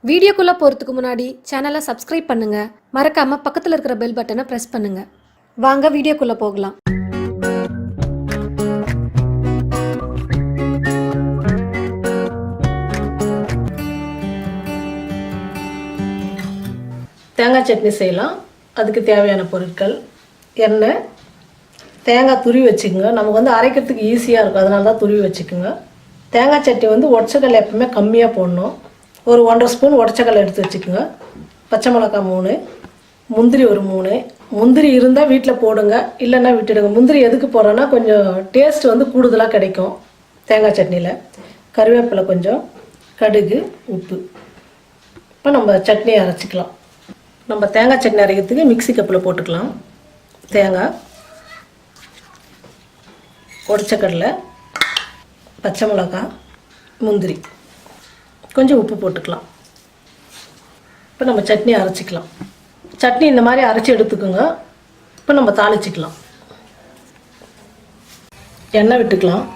வீடியோக்குள்ள போறதுக்கு முன்னாடி சேனலை சப்ஸ்கிரைப் பண்ணுங்க. மறக்காம பக்கத்துல இருக்கிற பெல் பட்டனை பிரஸ் பண்ணுங்க. வாங்க வீடியோக்குள்ள போகலாம். தேங்காய் சட்னி செய்யலாம். அதுக்கு தேவையான பொருட்கள்: எண்ணெய், தேங்காய் துருவி வச்சுக்கோங்க. நமக்கு அரைக்கிறதுக்கு ஈஸியாக இருக்கும், அதனால தான் துருவி வச்சுக்கோங்க. தேங்காய் சட்னி உடச்சக்கடலை எப்பவுமே கம்மியாக போடணும். ஒரு 1.5 ஸ்பூன் உடச்சக்கடலை எடுத்து வச்சுக்கோங்க. பச்சை மிளகாய் 3, முந்திரி ஒரு 3. முந்திரி இருந்தால் வீட்டில் போடுங்க, இல்லைன்னா விட்டுடுங்க. முந்திரி எதுக்கு போடுறோன்னா கொஞ்சம் டேஸ்ட் கூடுதலாக கிடைக்கும் தேங்காய் சட்னியில். கருவேப்பிலை கொஞ்சம், கடுகு, உப்பு. இப்போ நம்ம சட்னியை அரைச்சிக்கலாம். நம்ம தேங்காய் சட்னி அரைக்கிறதுக்கு மிக்ஸி கப்பில் போட்டுக்கலாம். தேங்காய், உடச்சக்கடலை, பச்சை மிளகாய், முந்திரி, கொஞ்சம் உப்பு போட்டுக்கலாம். இப்போ நம்ம சட்னி அரைச்சிக்கலாம். சட்னி இந்த மாதிரி அரைச்சி எடுத்துக்கோங்க. இப்போ நம்ம தாளிச்சிக்கலாம். எண்ணெய் விட்டுக்கலாம்.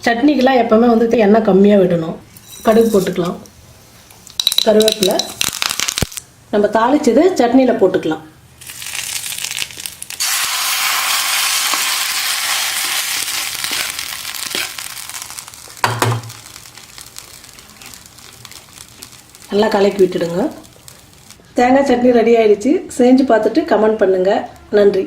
சட்னிக்கெலாம் எப்போவுமே எண்ணெய் கம்மியாக விடணும். கடுகு போட்டுக்கலாம். கருவேப்பிலை நம்ம தாளிச்சது சட்னியில் போட்டுக்கலாம். நல்லா கலக்கி விட்டுடுங்க. தேங்காய் சட்னி ரெடி ஆயிடுச்சு. செஞ்சு பார்த்துட்டு கமெண்ட் பண்ணுங்கள். நன்றி.